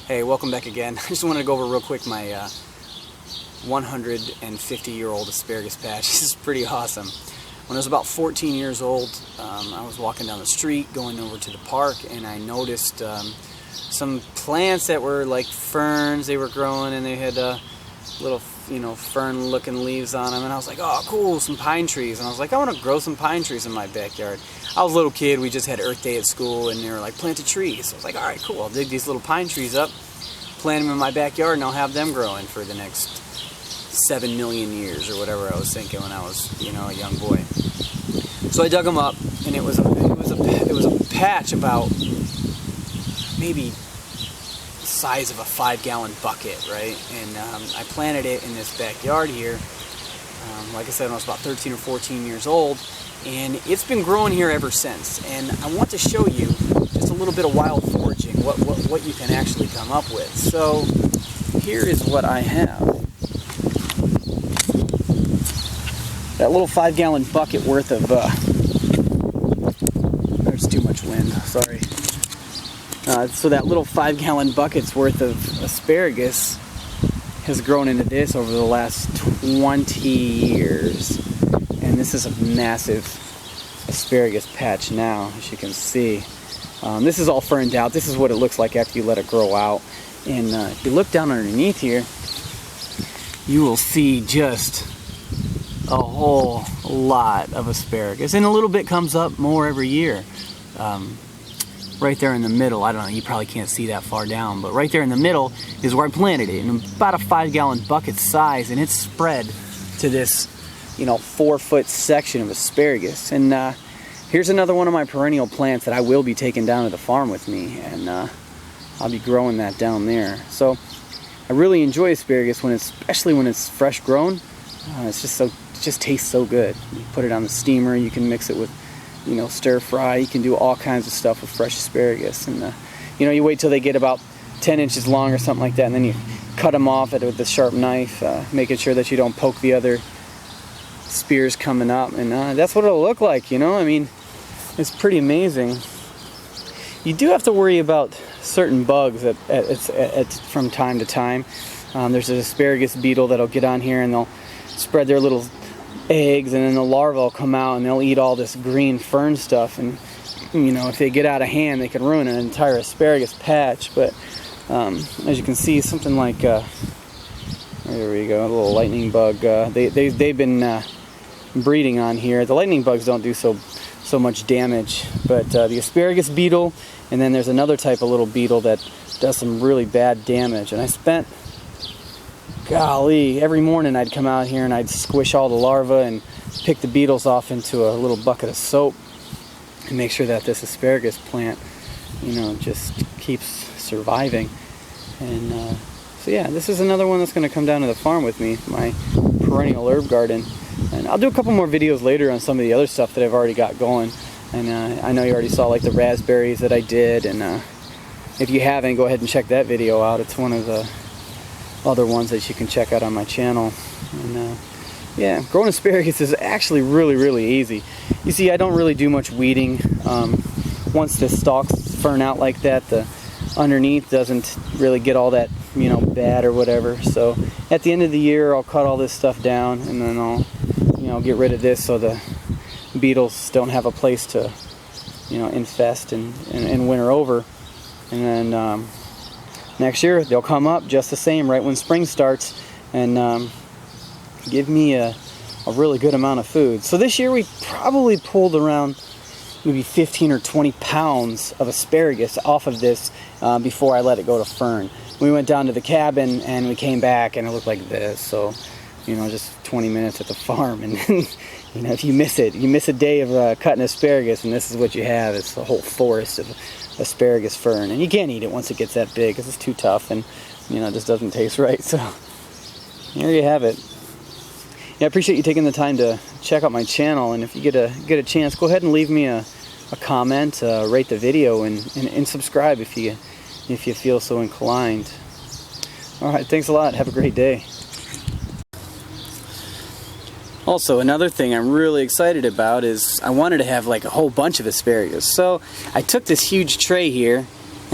Hey, welcome back again. I just wanted to go over real quick my 150-year-old asparagus patch. This is pretty awesome. When I was about 14 years old, I was walking down the street going over to the park, and I noticed some plants that were like ferns. They were growing, and they had little, fern-looking leaves on them. And I was like, oh, cool, some pine trees. And I was like, I want to grow some pine trees in my backyard. I was a little kid. We just had Earth Day at school, and they were like, plant a tree. So I was like, all right, cool. I'll dig these little pine trees up, plant them in my backyard, and I'll have them growing for the next 7 million years or whatever I was thinking when I was, a young boy. So I dug them up, and it was a patch about maybe the size of a 5-gallon bucket, right? And I planted it in this backyard here. Like I said, when I was about 13 or 14 years old, and it's been growing here ever since. And I want to show you just a little bit of wild foraging, what you can actually come up with. So here is what I have. That little 5-gallon bucket worth of, there's too much wind, sorry. So that little 5-gallon bucket's worth of asparagus has grown into this over the last 20 years. And this is a massive asparagus patch now, as you can see. This is all ferned out. This is what it looks like after you let it grow out. And if you look down underneath here, you will see just a whole lot of asparagus. And a little bit comes up more every year. Right there in the middle, I don't know, you probably can't see that far down, but right there in the middle is where I planted it, in about a 5-gallon bucket size, and it's spread to this 4-foot section of asparagus. And here's another one of my perennial plants that I will be taking down to the farm with me, and I'll be growing that down there. So I really enjoy asparagus especially when it's fresh grown. It just tastes so good. You put it on the steamer, you can mix it with stir fry. You can do all kinds of stuff with fresh asparagus. And you wait till they get about 10 inches long or something like that, and then you cut them off with a sharp knife, making sure that you don't poke the other spears coming up. And that's what it'll look like. It's pretty amazing. You do have to worry about certain bugs from time to time. There's an asparagus beetle that'll get on here, and they'll spread their little eggs, and then the larvae will come out, and they'll eat all this green fern stuff. And if they get out of hand, they can ruin an entire asparagus patch. But as you can see, something like there we go, a little lightning bug. They've been breeding on here. The lightning bugs don't do so much damage, but the asparagus beetle, and then there's another type of little beetle that does some really bad damage. And I spent, golly, every morning I'd come out here and I'd squish all the larvae and pick the beetles off into a little bucket of soap and make sure that this asparagus plant, just keeps surviving. And so yeah, this is another one that's going to come down to the farm with me, my perennial herb garden. And I'll do a couple more videos later on some of the other stuff that I've already got going. And I know you already saw like the raspberries that I did, and if you haven't, go ahead and check that video out. It's one of the other ones that you can check out on my channel. And yeah, growing asparagus is actually really, really easy. You see, I don't really do much weeding. Once the stalks fern out like that, the underneath doesn't really get all that bad or whatever. So at the end of the year, I'll cut all this stuff down, and then I'll get rid of this so the beetles don't have a place to infest and winter over. And then next year they'll come up just the same right when spring starts, and give me a really good amount of food. So this year we probably pulled around maybe 15 or 20 pounds of asparagus off of this before I let it go to fern. We went down to the cabin and we came back and it looked like this. So just 20 minutes at the farm, and then if you miss a day of cutting asparagus, and this is what you have. It's a whole forest of asparagus fern, and you can't eat it once it gets that big because it's too tough, and it just doesn't taste right. So there you have it. Yeah, I appreciate you taking the time to check out my channel, and if you get a chance, go ahead and leave me a comment, rate the video, and subscribe if you feel so inclined. All right, thanks a lot. Have a great day. Also, another thing I'm really excited about is I wanted to have like a whole bunch of asparagus. So I took this huge tray here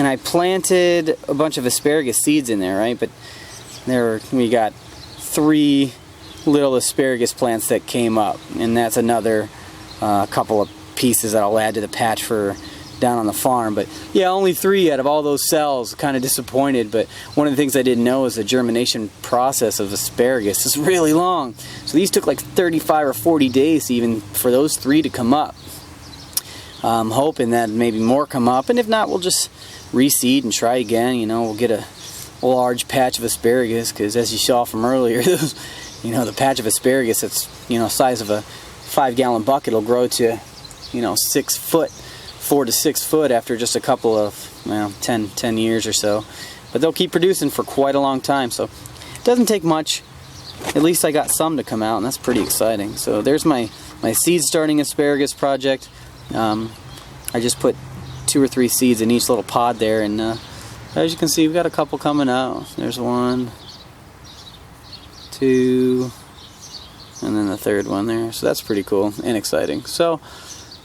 and I planted a bunch of asparagus seeds in there, right? But we got 3 little asparagus plants that came up, and that's another couple of pieces that I'll add to the patch for down on the farm. But yeah, only 3 out of all those cells. Kind of disappointed, but one of the things I didn't know is the germination process of asparagus is really long. So these took like 35 or 40 days even for those 3 to come up. I'm hoping that maybe more come up, and if not, we'll just reseed and try again. You know, we'll get a large patch of asparagus, because as you saw from earlier, those, you know, the patch of asparagus that's, you know, size of a 5-gallon bucket will grow to, you know, 6 foot. 4 to 6 foot after just a couple of, well, 10 years or so. But they'll keep producing for quite a long time, so it doesn't take much. At least I got some to come out, and that's pretty exciting. So there's my seed starting asparagus project. I just put 2 or 3 seeds in each little pod there, and as you can see, we've got a couple coming out. There's 1, 2, and then the 3rd one there. So that's pretty cool and exciting. So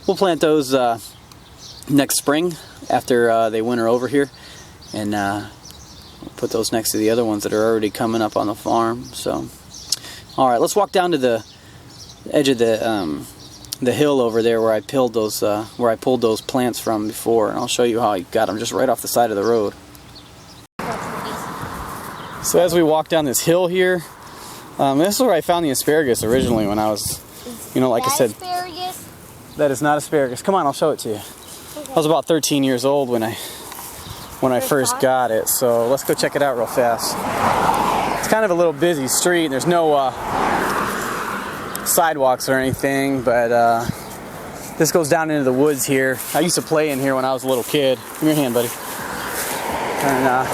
we'll plant those next spring after they winter over here, and we'll put those next to the other ones that are already coming up on the farm. So, all right, let's walk down to the edge of the hill over there where I pulled those plants from before, and I'll show you how I got them just right off the side of the road. So as we walk down this hill here, this is where I found the asparagus originally when I was, you know, like I said. Asparagus? That is not asparagus. Come on, I'll show it to you. Okay. I was about 13 years old when I first got it, so let's go check it out real fast. It's kind of a little busy street, and there's no sidewalks or anything, but this goes down into the woods here. I used to play in here when I was a little kid. Give me your hand, buddy. And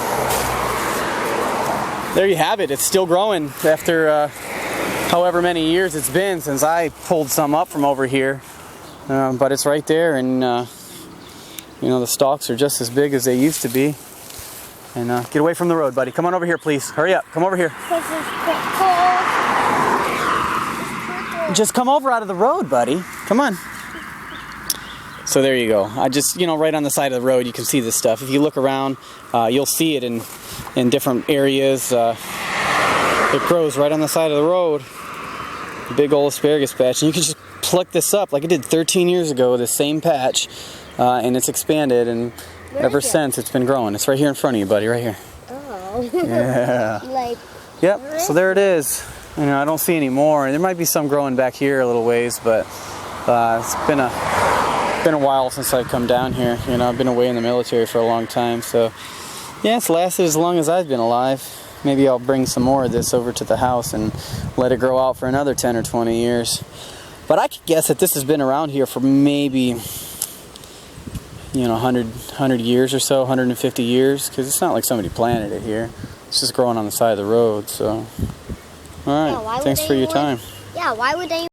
there you have it. It's still growing after however many years it's been since I pulled some up from over here. But it's right there, and you know, the stalks are just as big as they used to be. And get away from the road, buddy. Come on over here, please. Hurry up. Come over here. Just come over out of the road, buddy. Come on. So there you go. I just, you know, right on the side of the road, you can see this stuff. If you look around, you'll see it in different areas. It grows right on the side of the road. A big old asparagus patch. And you can just pluck this up like I did 13 years ago, the same patch. And it's expanded, and ever since it's been growing. It's right here in front of you, buddy, right here. Oh. Yeah. Like. Yep. So there it is. You know, I don't see any more. There might be some growing back here a little ways, but it's been a while since I've come down here. You know, I've been away in the military for a long time, so yeah, it's lasted as long as I've been alive. Maybe I'll bring some more of this over to the house and let it grow out for another 10 or 20 years. But I could guess that this has been around here for maybe, you know, 100 years or so, 150 years, because it's not like somebody planted it here. It's just growing on the side of the road. So, all right, Yeah, thanks for your time. Yeah, why would they